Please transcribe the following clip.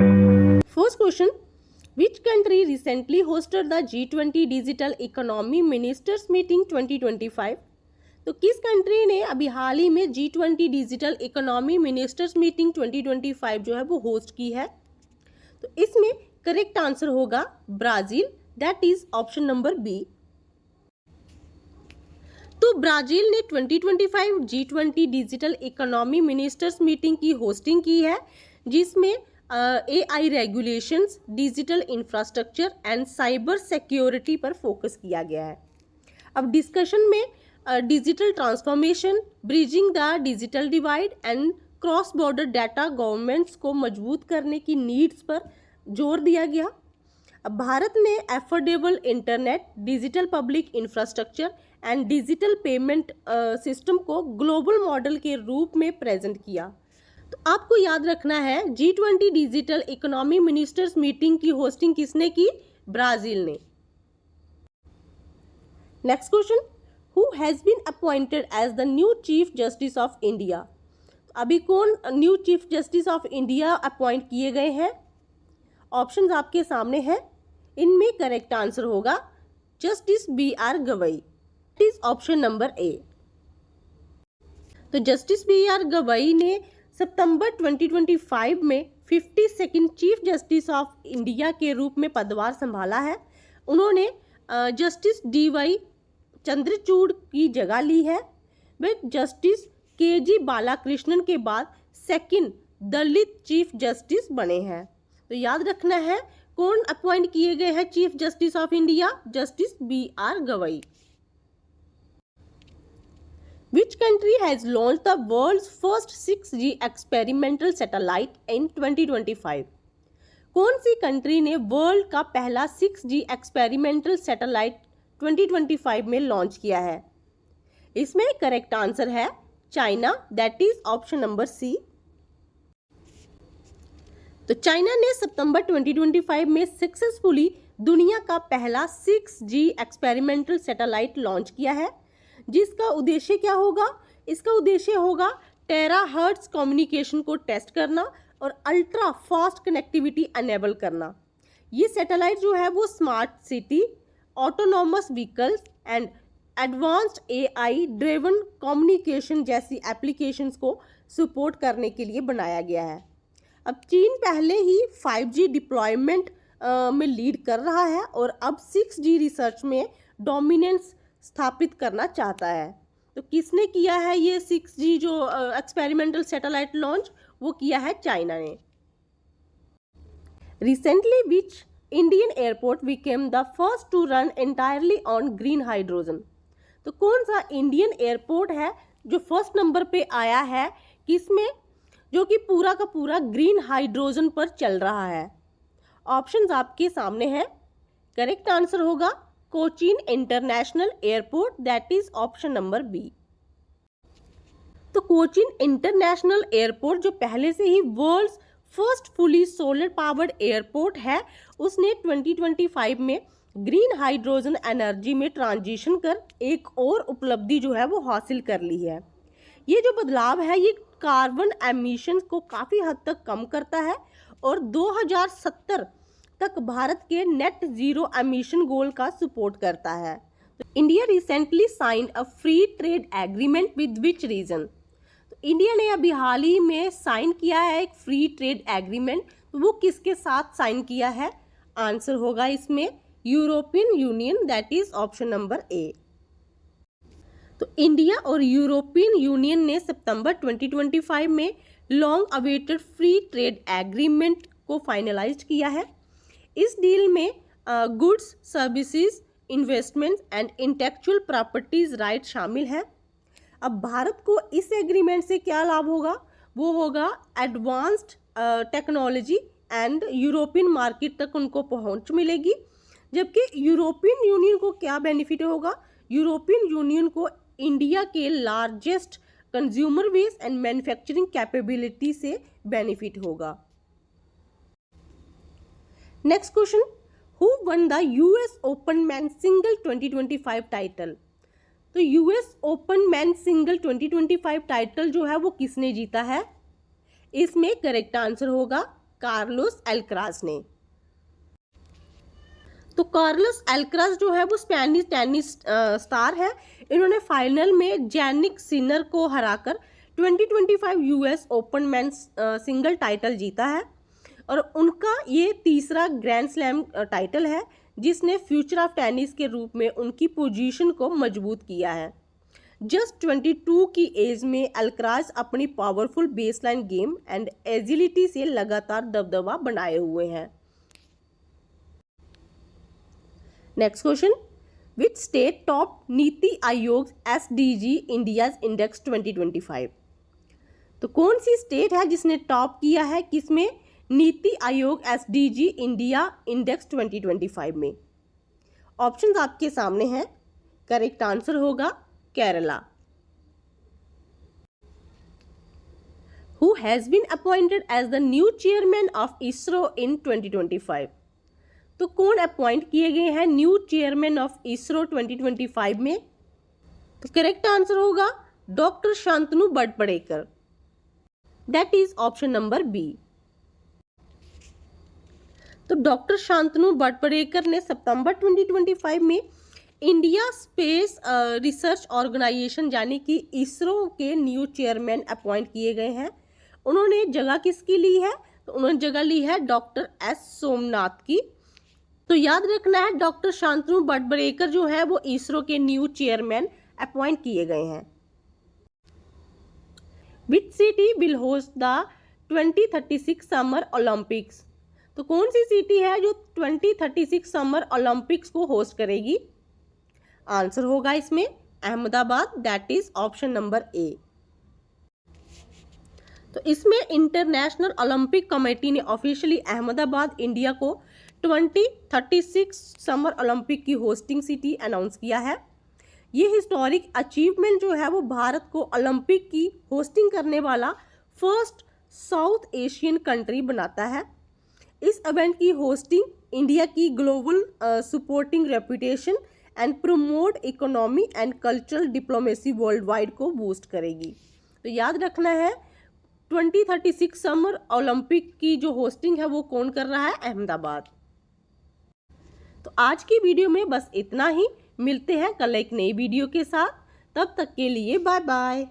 First question, which country recently hosted the G20 digital economy ministers meeting 2025? तो किस country ने अभी हाल ही में G20 digital economy ministers meeting 2025 जो है वो होस्ट की है? तो इसमें करेक्ट आंसर होगा Brazil, that is option number B. तो ब्राजील ने 2025 G20 digital economy ministers meeting की होस्टिंग की है, जिसमें AI regulations, digital infrastructure and cyber security पर फोकस किया गया है। अब डिस्कशन में digital transformation, bridging the digital divide and cross border data governments को मजबूत करने की नीड्स पर जोर दिया गया। अब भारत ने affordable internet, digital public infrastructure and digital payment system को ग्लोबल मॉडल के रूप में प्रेजेंट किया। तो आपको याद रखना है G20 digital economy ministers meeting की होस्टिंग किसने की? ब्राजील ने। Next question, who has been appointed as the new chief justice of India? अभी कौन new chief justice of India appoint किए गए हैं? ऑप्शंस आपके सामने हैं, इनमें करेक्ट आंसर होगा justice BR Gavai, is option number A. तो जस्टिस BR गवई ने सितंबर 2025 में 52nd chief justice of India के रूप में पदभार संभाला है। उन्होंने जस्टिस DY चंद्रचूड़ की जगह ली है। वे जस्टिस KG बालाकृष्णन के बाद सेकंड दलित चीफ जस्टिस बने हैं। तो याद रखना है कौन अपॉइंट किए गए हैं chief justice of India? Justice BR Gavai. Which country has launched the world's first 6G experimental satellite in 2025? कौन सी कंट्री ने वर्ल्ड का पहला 6G एक्सपेरिमेंटल सैटेलाइट 2025 में लॉन्च किया है? इसमें करेक्ट आंसर है China, that is option number C. तो चाइना ने सितंबर 2025 में सक्सेसफुली दुनिया का पहला 6G एक्सपेरिमेंटल सैटेलाइट लॉन्च किया है, जिसका उद्देश्य क्या होगा? इसका उद्देश्य होगा टेराहर्ट्ज कम्युनिकेशन को टेस्ट करना और अल्ट्रा फास्ट कनेक्टिविटी एनेबल करना। ये सैटेलाइट जो है वो smart city, autonomous vehicles and advanced AI driven communication जैसी एप्लीकेशंस को सपोर्ट करने के लिए बनाया गया है। अब चीन पहले ही 5G डिप्लॉयमेंट में लीड कर रहा है और अब 6G रिसर्च में डोमिनेंस स्थापित करना चाहता है। तो किसने किया है ये 6G जो एक्सपेरिमेंटल सैटेलाइट लॉन्च? वो किया है चाइना ने। Recently which Indian airport became the first to run entirely on green hydrogen? तो कौन सा इंडियन एयरपोर्ट है जो फर्स्ट नंबर पे आया है, किसमें, जो कि पूरा का पूरा ग्रीन हाइड्रोजन पर चल रहा है? ऑप्शंस आपके सामने हैं, करेक्ट आंसर होगा Cochin international airport, that is option number B. तो कोचीन इंटरनेशनल एयरपोर्ट जो पहले से ही world's first fully solar powered airport है, उसने 2025 में ग्रीन हाइड्रोजन एनर्जी में ट्रांजिशन कर एक और उपलब्धि जो है वो हासिल कर ली है। ये जो बदलाव है ये कार्बन एमिशन को काफ़ी हद तक कम करता है और 2070 तक भारत के नेट जीरो एमिशन गोल का सपोर्ट करता है। तो India recently signed a free trade agreement with which region? तो इंडिया ने अभी हाल ही में साइन किया है एक फ्री ट्रेड एग्रीमेंट, तो वो किसके साथ साइन किया है? आंसर होगा इसमें European union, that is option number A. तो इंडिया और यूरोपियन यूनियन ने सितंबर 2025 में long awaited free trade agreement को फाइनलाइज किया है। इस डील में goods, services, investments and intellectual properties right शामिल है। अब भारत को इस एग्रीमेंट से क्या लाभ होगा? वो होगा advanced technology and European market तक उनको पहुंच मिलेगी, जबकि यूरोपियन यूनियन को क्या बेनिफिट होगा? यूरोपियन यूनियन को इंडिया के largest consumer base and manufacturing capability से बेनिफिट होगा। Next question, who one the US open man single 2025 title? तो US open man single 2025 title जो है वो किसने जीता है? इसमें करेक्ट आंसर होगा कार्लोस अल्कराज ने। तो कार्लोस अल्कराज जो है वो स्पेनिश टेनिस स्टार है। इन्होंने फाइनल में जैनिक सिनर को हराकर 2025 US open men's single title जीता है और उनका ये तीसरा ग्रैंड स्लैम टाइटल है जिसने फ्यूचर ऑफ टेनिस के रूप में उनकी पोजीशन को मजबूत किया है। जस्ट 22 की एज में अल्कराज अपनी powerful baseline game and agility से लगातार दबदबा बनाए हुए हैं। Next question, which state top NITI Aayog SDG India's index 2025? तो कौन सी स्टेट है जिसने टॉप किया है किसमें? NITI Aayog SDG India index 2025 में। ऑप्शंस आपके सामने हैं। करेक्ट आंसर होगा Kerala. Who has been appointed as the new chairman of ISRO in 2025? तो कौन अपॉइंट किए गए हैं न्यू चेयरमैन ऑफ ISRO 2025 में? तो करेक्ट आंसर होगा doctor Shantanu Bhatawdekar. That is option number B. तो डॉक्टर शांतनु बटपड़ेकर ने सितंबर 2025 में इंडिया स्पेस रिसर्च ऑर्गेनाइजेशन यानी कि ISRO के न्यू चेयरमैन अपॉइंट किए गए हैं। उन्होंने जगह किसकी ली है? तो उन्होंने जगह ली है डॉक्टर S सोमनाथ की। तो याद रखना है डॉक्टर शांतनु बटपड़ेकर जो है वो ISRO के न्यू चेयरमैन अपॉइंट किए गए हैं। Which city will host the 2036 summer Olympics? तो कौन सी सिटी है जो 2036 समर ओलंपिक्स को होस्ट करेगी? आंसर होगा इसमें Ahmedabad. That is option number A. तो इसमें इंटरनेशनल ओलंपिक कमेटी ने ऑफिशियली अहमदाबाद इंडिया को 2036 समर ओलंपिक की होस्टिंग सिटी अनाउंस किया है। ये हिस्टोरिक अचीवमेंट जो है वो भारत को ओलंपिक की होस्टिंग करने वाला फर्स्ट साउथ एशियन कंट्री बनाता है। इस इवेंट की होस्टिंग इंडिया की global supporting reputation and promote economy and cultural diplomacy world wide को बूस्ट करेगी। तो याद रखना है 2036 समर ओलंपिक की जो होस्टिंग है वो कौन कर रहा है? अहमदाबाद। तो आज की वीडियो में बस इतना ही। मिलते हैं कल एक नई वीडियो के साथ। तब तक के लिए बाय बाय।